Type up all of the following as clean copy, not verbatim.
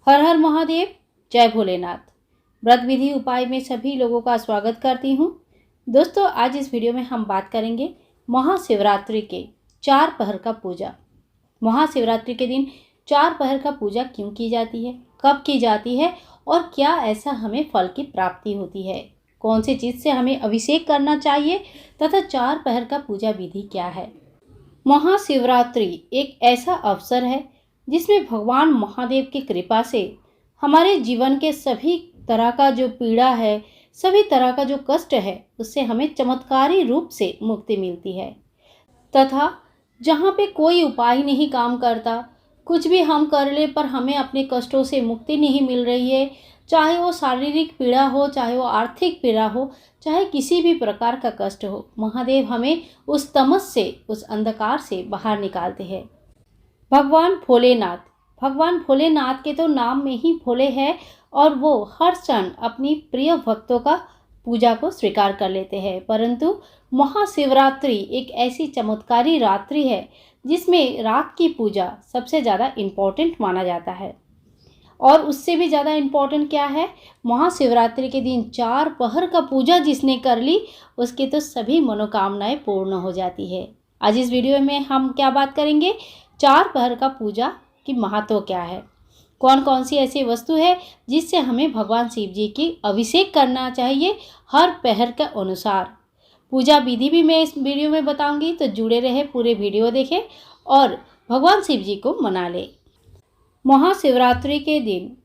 हर हर महादेव, जय भोलेनाथ। व्रत विधि उपाय में सभी लोगों का स्वागत करती हूँ। दोस्तों, आज इस वीडियो में हम बात करेंगे महाशिवरात्रि के 4 पहर का पूजा। महाशिवरात्रि के दिन 4 पहर का पूजा क्यों की जाती है, कब की जाती है और क्या ऐसा हमें फल की प्राप्ति होती है, कौन सी चीज़ से हमें अभिषेक करना चाहिए तथा 4 पहर का पूजा विधि क्या है। महाशिवरात्रि एक ऐसा अवसर है जिसमें भगवान महादेव की कृपा से हमारे जीवन के सभी तरह का जो पीड़ा है, सभी तरह का जो कष्ट है, उससे हमें चमत्कारी रूप से मुक्ति मिलती है। तथा जहाँ पे कोई उपाय नहीं काम करता, कुछ भी हम कर ले पर हमें अपने कष्टों से मुक्ति नहीं मिल रही है, चाहे वो शारीरिक पीड़ा हो, चाहे वो आर्थिक पीड़ा हो, चाहे किसी भी प्रकार का कष्ट हो, महादेव हमें उस तमस से, उस अंधकार से बाहर निकालते हैं। भगवान भोलेनाथ के तो नाम में ही भोले हैं और वो हर क्षण अपनी प्रिय भक्तों का पूजा को स्वीकार कर लेते हैं। परंतु महाशिवरात्रि एक ऐसी चमत्कारी रात्रि है जिसमें रात की पूजा सबसे ज़्यादा इम्पोर्टेंट माना जाता है। और उससे भी ज़्यादा इम्पोर्टेंट क्या है, महाशिवरात्रि के दिन 4 पहर का पूजा जिसने कर ली उसकी तो सभी मनोकामनाएं पूर्ण हो जाती है। आज इस वीडियो में हम क्या बात करेंगे, 4 पहर का पूजा की महत्व क्या है, कौन कौन सी ऐसी वस्तु है जिससे हमें भगवान शिव जी की अभिषेक करना चाहिए हर पहर के अनुसार। पूजा विधि भी मैं इस वीडियो में बताऊंगी, तो जुड़े रहे, पूरे वीडियो देखें और भगवान शिव जी को मना ले। महाशिवरात्रि के दिन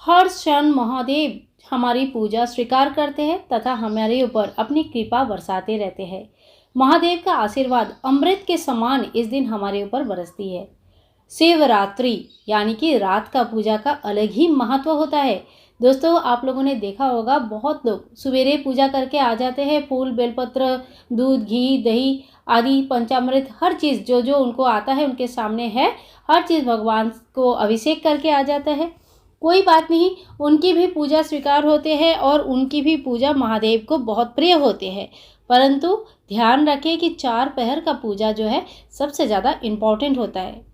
हर क्षण महादेव हमारी पूजा स्वीकार करते हैं तथा हमारे ऊपर अपनी कृपा बरसाते रहते हैं। महादेव का आशीर्वाद अमृत के समान इस दिन हमारे ऊपर बरसती है। शिवरात्रि यानी कि रात का पूजा का अलग ही महत्व होता है। दोस्तों, आप लोगों ने देखा होगा, बहुत लोग सवेरे पूजा करके आ जाते हैं, फूल, बेलपत्र, दूध, घी, दही आदि पंचामृत, हर चीज़ जो जो उनको आता है उनके सामने है, हर चीज़ भगवान को अभिषेक करके आ जाता है। कोई बात नहीं, उनकी भी पूजा स्वीकार होते हैं और उनकी भी पूजा महादेव को बहुत प्रिय होते हैं। परंतु ध्यान रखें कि 4 पहर का पूजा जो है सबसे ज़्यादा इम्पॉर्टेंट होता है।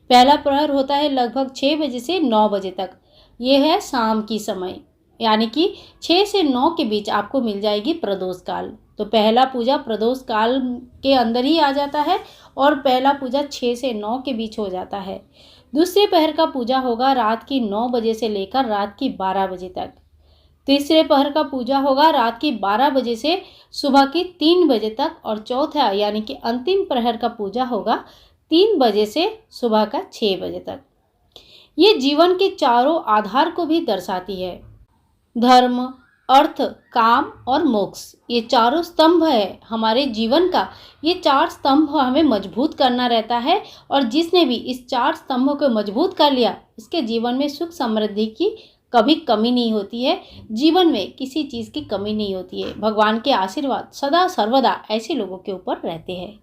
पहला प्रहर होता है लगभग 6 बजे से 9 बजे तक, ये है शाम की समय, यानी कि 6 से 9 के बीच आपको मिल जाएगी प्रदोष काल। तो पहला पूजा प्रदोष काल के अंदर ही आ जाता है और पहला पूजा 6 से 9 के बीच हो जाता है। दूसरे पहर का पूजा होगा रात की 9 बजे से लेकर रात की 12 बजे तक। तीसरे पहर का पूजा होगा रात की 12 बजे से सुबह की 3 बजे तक और चौथा यानी कि अंतिम प्रहर का पूजा होगा 3 बजे से सुबह का 6 बजे तक। ये जीवन के चारों आधार को भी दर्शाती है। धर्म, अर्थ, काम और मोक्ष, ये चारों स्तंभ है हमारे जीवन का। ये 4 स्तंभ हमें मजबूत करना रहता है और जिसने भी इस 4 स्तंभों को मजबूत कर लिया, उसके जीवन में सुख समृद्धि की कभी कमी नहीं होती है, जीवन में किसी चीज़ की कमी नहीं होती है। भगवान के आशीर्वाद सदा सर्वदा ऐसे लोगों के ऊपर रहते हैं।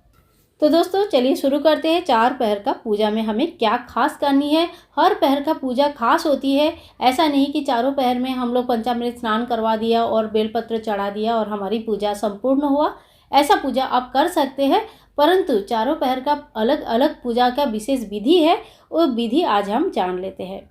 तो दोस्तों, चलिए शुरू करते हैं। 4 पहर का पूजा में हमें क्या खास करनी है। हर पहर का पूजा खास होती है। ऐसा नहीं कि चारों पहर में हम लोग पंचामृत स्नान करवा दिया और बेलपत्र चढ़ा दिया और हमारी पूजा संपूर्ण हुआ। ऐसा पूजा आप कर सकते हैं, परंतु चारों पहर का अलग अलग पूजा का विशेष विधि है, वो विधि आज हम जान लेते हैं।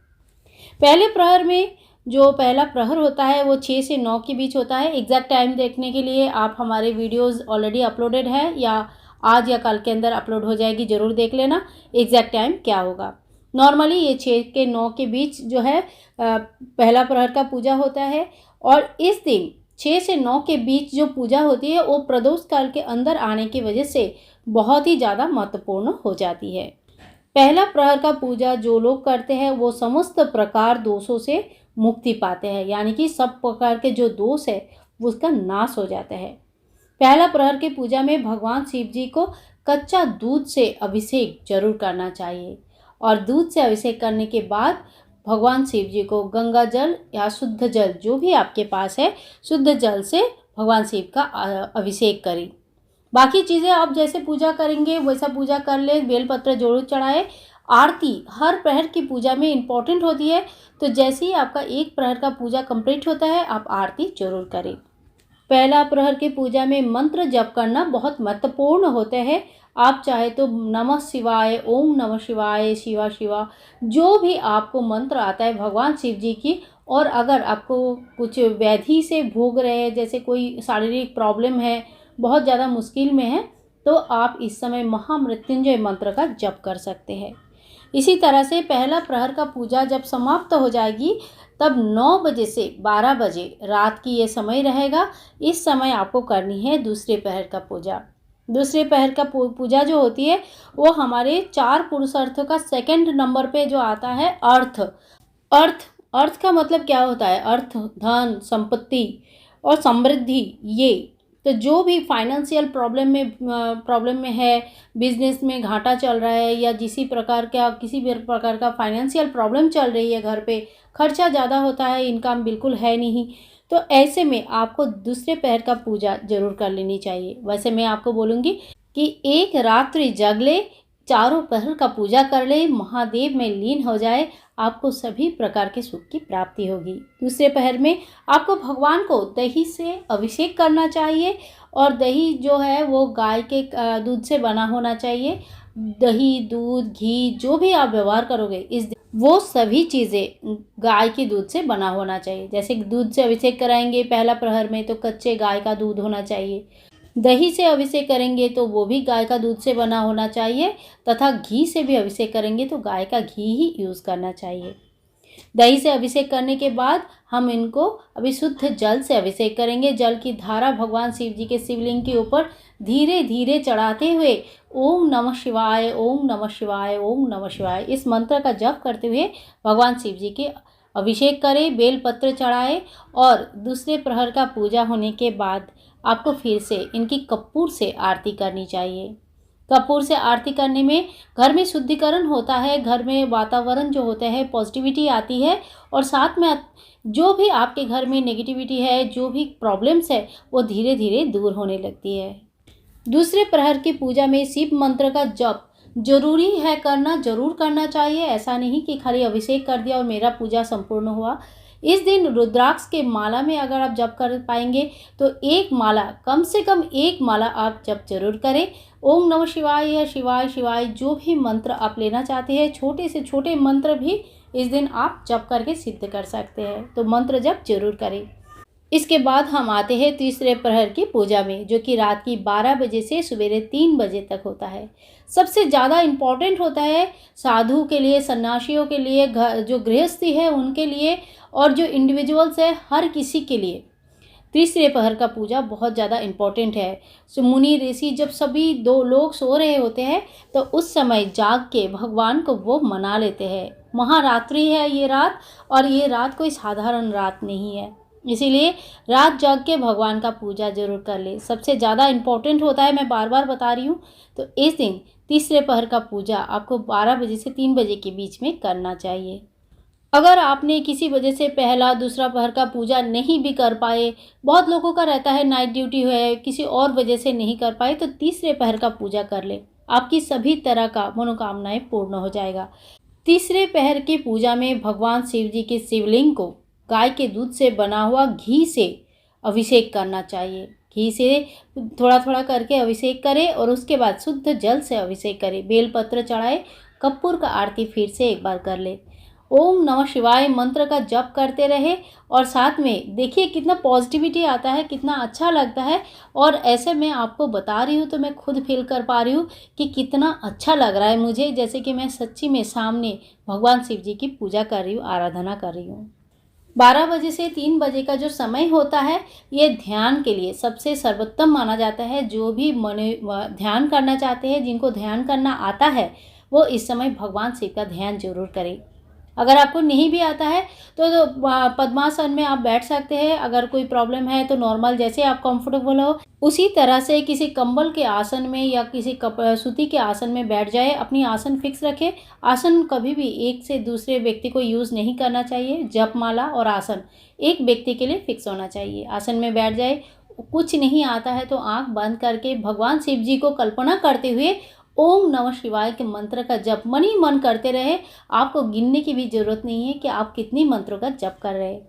पहले प्रहर में जो पहला प्रहर होता है वो 6 से 9 के बीच होता है। एग्जैक्ट टाइम देखने के लिए आप हमारे वीडियोज़ ऑलरेडी अपलोडेड है या आज या कल के अंदर अपलोड हो जाएगी, ज़रूर देख लेना एग्जैक्ट टाइम क्या होगा। नॉर्मली ये 6 के 9 के बीच जो है पहला प्रहर का पूजा होता है और इस दिन 6 से 9 के बीच जो पूजा होती है वो प्रदोष काल के अंदर आने की वजह से बहुत ही ज़्यादा महत्वपूर्ण हो जाती है। पहला प्रहर का पूजा जो लोग करते हैं वो समस्त प्रकार दोषों से मुक्ति पाते हैं, यानी कि सब प्रकार के जो दोष है उसका नाश हो जाता है। पहला प्रहर की पूजा में भगवान शिव जी को कच्चा दूध से अभिषेक जरूर करना चाहिए और दूध से अभिषेक करने के बाद भगवान शिव जी को गंगा जल या शुद्ध जल, जो भी आपके पास है, शुद्ध जल से भगवान शिव का अभिषेक करें। बाकी चीज़ें आप जैसे पूजा करेंगे वैसा पूजा कर ले, बेलपत्र जरूर चढ़ाए। आरती हर प्रहर की पूजा में इम्पॉर्टेंट होती है, तो जैसे ही आपका एक प्रहर का पूजा कंप्लीट होता है आप आरती जरूर करें। पहला प्रहर की पूजा में मंत्र जप करना बहुत महत्वपूर्ण होते हैं। आप चाहे तो नमः शिवाय, ओम नमः शिवाय, शिवा शिवा, जो भी आपको मंत्र आता है भगवान शिव जी की, और अगर आपको कुछ व्याधि से भोग रहे हैं, जैसे कोई शारीरिक प्रॉब्लम है, बहुत ज़्यादा मुश्किल में है, तो आप इस समय महामृत्युंजय मंत्र का जप कर सकते हैं। इसी तरह से पहला प्रहर का पूजा जब समाप्त हो जाएगी, तब 9 बजे से 12 बजे रात की ये समय रहेगा। इस समय आपको करनी है दूसरे पहर का पूजा। दूसरे पहर का पूजा जो होती है, वो हमारे 4 पुरुषार्थों का सेकंड नंबर पे जो आता है अर्थ। अर्थ अर्थ का मतलब क्या होता है? अर्थ, धन, संपत्ति और समृद्धि। ये तो जो भी फाइनेंशियल प्रॉब्लम में है, बिजनेस में घाटा चल रहा है, या किसी भी प्रकार का फाइनेंशियल प्रॉब्लम चल रही है, घर पे खर्चा ज़्यादा होता है, इनकम बिल्कुल है नहीं, तो ऐसे में आपको दूसरे पहर का पूजा जरूर कर लेनी चाहिए। वैसे मैं आपको बोलूँगी कि एक रात्रि जग ले, चारों पहर का पूजा कर ले, महादेव में लीन हो जाए, आपको सभी प्रकार के सुख की प्राप्ति होगी। दूसरे पहर में आपको भगवान को दही से अभिषेक करना चाहिए, और दही जो है वो गाय के दूध से बना होना चाहिए। दही, दूध, घी जो भी आप व्यवहार करोगे वो सभी चीज़ें गाय के दूध से बना होना चाहिए। जैसे दूध से अभिषेक कराएंगे पहला प्रहर में, तो कच्चे गाय का दूध होना चाहिए। दही से अभिषेक करेंगे तो वो भी गाय का दूध से बना होना चाहिए, तथा घी से भी अभिषेक करेंगे तो गाय का घी ही यूज़ करना चाहिए। दही से अभिषेक करने के बाद हम इनको अभी शुद्ध जल से अभिषेक करेंगे। जल की धारा भगवान शिव जी के शिवलिंग के ऊपर धीरे धीरे चढ़ाते हुए ओम नमः शिवाय, ओम नमः शिवाय, ओम नमः शिवाय, इस मंत्र का जप करते हुए भगवान शिव जी के अभिषेक करें, बेलपत्र चढ़ाए। और दूसरे प्रहर का पूजा होने के बाद आपको फिर से इनकी कपूर से आरती करनी चाहिए। कपूर से आरती करने में घर में शुद्धिकरण होता है, घर में वातावरण जो होता है पॉजिटिविटी आती है, और साथ में जो भी आपके घर में नेगेटिविटी है, जो भी प्रॉब्लम्स है, वो धीरे धीरे दूर होने लगती है। दूसरे प्रहर की पूजा में शिव मंत्र का जप जरूरी है करना, जरूर करना चाहिए। ऐसा नहीं कि खाली अभिषेक कर दिया और मेरा पूजा संपूर्ण हुआ। इस दिन रुद्राक्ष के माला में अगर आप जप कर पाएंगे तो एक माला, कम से कम एक माला आप जप जरूर करें। ओम नमः शिवाय या शिवाय शिवाय, जो भी मंत्र आप लेना चाहते हैं, छोटे से छोटे मंत्र भी इस दिन आप जप करके सिद्ध कर सकते हैं, तो मंत्र जप जरूर करें। इसके बाद हम आते हैं तीसरे प्रहर की पूजा में, जो कि रात की 12 बजे से सवेरे 3 बजे तक होता है। सबसे ज़्यादा इम्पॉर्टेंट होता है साधु के लिए, सन्यासियों के लिए, जो गृहस्थी है उनके लिए, और जो इंडिविजुअल्स है, हर किसी के लिए तीसरे पहर का पूजा बहुत ज़्यादा इम्पॉर्टेंट है। मुनि ऋषि जब सभी दो लोग सो रहे होते हैं, तो उस समय जाग के भगवान को वो मना लेते हैं। महारात्रि है ये रात, और ये रात कोई साधारण रात नहीं है, इसीलिए रात जाग के भगवान का पूजा जरूर कर ले। सबसे ज़्यादा इम्पोर्टेंट होता है, मैं बार बार बता रही हूँ। तो इस दिन तीसरे पहर का पूजा आपको 12 बजे से 3 बजे के बीच में करना चाहिए। अगर आपने किसी वजह से पहला दूसरा पहर का पूजा नहीं भी कर पाए, बहुत लोगों का रहता है नाइट ड्यूटी है, किसी और वजह से नहीं कर पाए, तो तीसरे पहर का पूजा कर ले, आपकी सभी तरह का मनोकामनाएं पूर्ण हो जाएगा। तीसरे पहर की पूजा में भगवान शिव जी के शिवलिंग को गाय के दूध से बना हुआ घी से अभिषेक करना चाहिए। घी से थोड़ा थोड़ा करके अभिषेक करें, और उसके बाद शुद्ध जल से अभिषेक करें, बेलपत्र चढ़ाए, कपूर का आरती फिर से एक बार कर ले। ओम नमः शिवाय मंत्र का जप करते रहे, और साथ में देखिए कितना पॉजिटिविटी आता है, कितना अच्छा लगता है। और ऐसे मैं आपको बता रही हूँ तो मैं खुद फील कर पा रही हूँ कि कितना अच्छा लग रहा है मुझे, जैसे कि मैं सच्ची में सामने भगवान शिव जी की पूजा कर रही हूँ, आराधना कर रही हूँ। 12 बजे से 3 बजे का जो समय होता है, ये ध्यान के लिए सबसे सर्वोत्तम माना जाता है। जो भी ध्यान करना चाहते हैं, जिनको ध्यान करना आता है, वो इस समय भगवान शिव का ध्यान जरूर करें। अगर आपको नहीं भी आता है तो पद्मासन में आप बैठ सकते हैं। अगर कोई प्रॉब्लम है तो नॉर्मल जैसे आप कंफर्टेबल हो उसी तरह से किसी कंबल के आसन में या किसी सूती के आसन में बैठ जाए। अपनी आसन फिक्स रखें। आसन कभी भी एक से दूसरे व्यक्ति को यूज़ नहीं करना चाहिए। जपमाला और आसन एक व्यक्ति के लिए फिक्स होना चाहिए। आसन में बैठ जाए। कुछ नहीं आता है तो आंख बंद करके भगवान शिव जी को कल्पना करते हुए ओम नमः शिवाय के मंत्र का जप मन ही मन करते रहे। आपको गिनने की भी जरूरत नहीं है कि आप कितनी मंत्रों का जप कर रहे हैं।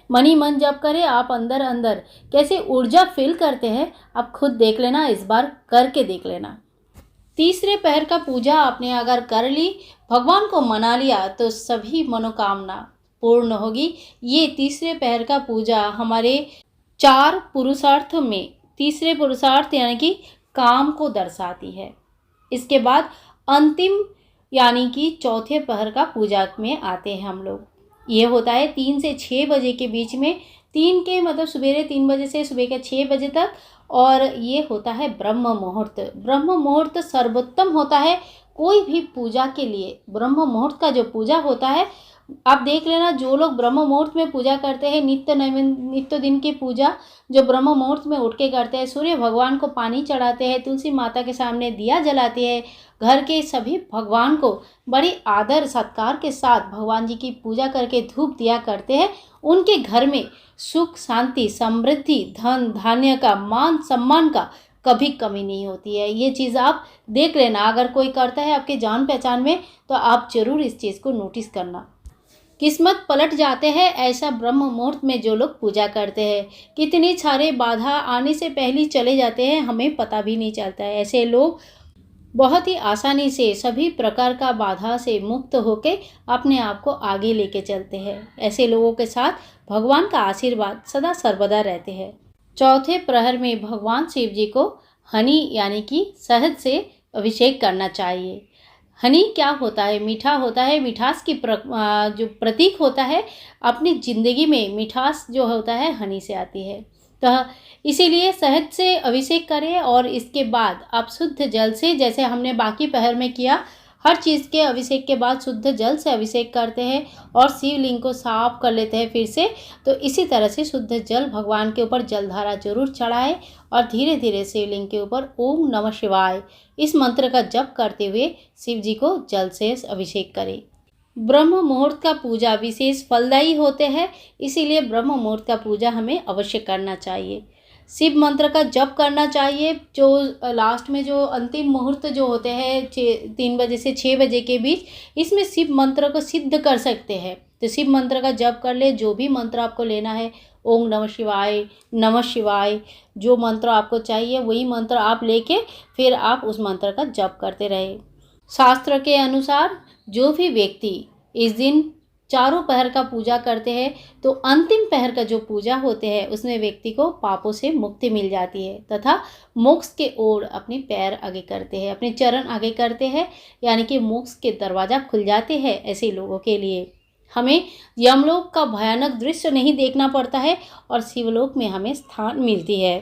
मन ही मन जप करें, आप अंदर अंदर कैसे ऊर्जा फील करते हैं आप खुद देख लेना, इस बार करके देख लेना। तीसरे पहर का पूजा आपने अगर कर ली, भगवान को मना लिया, तो सभी मनोकामना पूर्ण होगी। ये तीसरे पहर का पूजा हमारे 4 पुरुषार्थों में तीसरे पुरुषार्थ यानी कि काम को दर्शाती है। इसके बाद अंतिम यानी कि चौथे पहर का पूजा में आते हैं हम लोग। ये होता है 3 से 6 बजे के बीच में, 3 के मतलब सवेरे 3 बजे से सुबह के 6 बजे तक, और ये होता है ब्रह्म मुहूर्त। ब्रह्म मुहूर्त सर्वोत्तम होता है कोई भी पूजा के लिए। ब्रह्म मुहूर्त का जो पूजा होता है, आप देख लेना, जो लोग ब्रह्म मुहूर्त में पूजा करते हैं, नित्य दिन की पूजा जो ब्रह्म मुहूर्त में उठ के करते हैं, सूर्य भगवान को पानी चढ़ाते हैं, तुलसी माता के सामने दिया जलाते हैं, घर के सभी भगवान को बड़ी आदर सत्कार के साथ भगवान जी की पूजा करके धूप दिया करते हैं, उनके घर में सुख शांति समृद्धि धन धान्य का मान सम्मान का कभी कमी नहीं होती है। ये चीज़ आप देख लेना, अगर कोई करता है आपके जान पहचान में तो आप जरूर इस चीज़ को नोटिस करना। किस्मत पलट जाते हैं ऐसा ब्रह्म मुहूर्त में जो लोग पूजा करते हैं। कितनी सारे बाधा आने से पहले चले जाते हैं, हमें पता भी नहीं चलता है। ऐसे लोग बहुत ही आसानी से सभी प्रकार का बाधा से मुक्त होकर अपने आप को आगे लेके चलते हैं। ऐसे लोगों के साथ भगवान का आशीर्वाद सदा सर्वदा रहते हैं। चौथे प्रहर में भगवान शिव जी को हनी यानी कि शहद से अभिषेक करना चाहिए। हनी क्या होता है? मीठा होता है। मिठास की जो प्रतीक होता है, अपनी ज़िंदगी में मिठास जो होता है हनी से आती है। तो इसीलिए शहद से अभिषेक करें, और इसके बाद आप शुद्ध जल से, जैसे हमने बाकी पहर में किया, हर चीज़ के अभिषेक के बाद शुद्ध जल से अभिषेक करते हैं और शिवलिंग को साफ कर लेते हैं फिर से। तो इसी तरह से शुद्ध जल भगवान के ऊपर जलधारा जरूर चढ़ाएं और धीरे धीरे शिवलिंग के ऊपर ओम नमः शिवाय इस मंत्र का जप करते हुए शिव जी को जल से अभिषेक करें। ब्रह्म मुहूर्त का पूजा विशेष फलदायी होते हैं, इसीलिए ब्रह्म मुहूर्त का पूजा हमें अवश्य करना चाहिए। शिव मंत्र का जप करना चाहिए। जो लास्ट में जो अंतिम मुहूर्त जो होते हैं 3 बजे से 6 बजे के बीच, इसमें शिव मंत्र को सिद्ध कर सकते हैं। तो शिव मंत्र का जप कर ले, जो भी मंत्र आपको लेना है, ओम नमः शिवाय, जो मंत्र आपको चाहिए वही मंत्र आप लेके फिर आप उस मंत्र का जप करते रहे। शास्त्र के अनुसार जो भी व्यक्ति इस दिन चारों पहर का पूजा करते हैं, तो अंतिम पहर का जो पूजा होते हैं उसमें व्यक्ति को पापों से मुक्ति मिल जाती है तथा मोक्ष के ओर अपने पैर आगे करते हैं, अपने चरण आगे करते हैं, यानी कि मोक्ष के दरवाज़ा खुल जाते हैं ऐसे लोगों के लिए। हमें यमलोक का भयानक दृश्य नहीं देखना पड़ता है और शिवलोक में हमें स्थान मिलती है।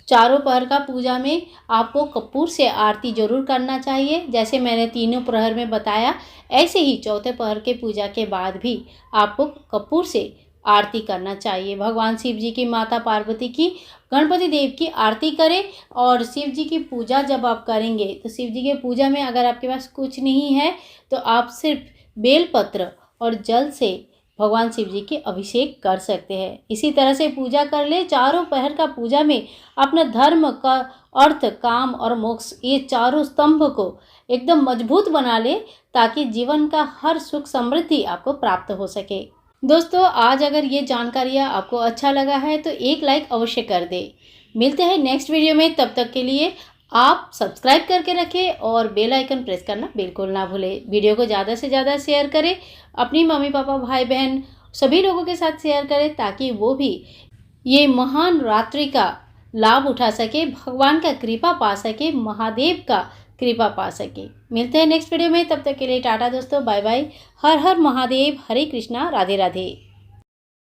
चारों पहर का पूजा में आपको कपूर से आरती जरूर करना चाहिए। जैसे मैंने तीनों प्रहर में बताया, ऐसे ही चौथे पहर के पूजा के बाद भी आपको कपूर से आरती करना चाहिए। भगवान शिव जी की, माता पार्वती की, गणपति देव की आरती करें। और शिव जी की पूजा जब आप करेंगे तो शिव जी के पूजा में अगर आपके पास कुछ नहीं है तो आप सिर्फ बेलपत्र और जल से भगवान शिव जी के अभिषेक कर सकते हैं। इसी तरह से पूजा कर ले। चारों पहर का पूजा में अपना धर्म का, अर्थ, काम और मोक्ष, ये चारों स्तंभ को एकदम मजबूत बना ले ताकि जीवन का हर सुख समृद्धि आपको प्राप्त हो सके। दोस्तों, आज अगर ये जानकारियाँ आपको अच्छा लगा है तो एक लाइक अवश्य कर दे। मिलते हैं नेक्स्ट वीडियो में, तब तक के लिए आप सब्सक्राइब करके रखें और बेल आइकन प्रेस करना बिल्कुल ना भूलें। वीडियो को ज़्यादा से ज़्यादा शेयर करें, अपनी मम्मी पापा भाई बहन सभी लोगों के साथ शेयर करें ताकि वो भी ये महान रात्रि का लाभ उठा सके, भगवान का कृपा पा सके, महादेव का कृपा पा सके। मिलते हैं नेक्स्ट वीडियो में, तब तक के लिए टाटा दोस्तों, बाय बाय। हर हर महादेव, हरे कृष्णा, राधे राधे।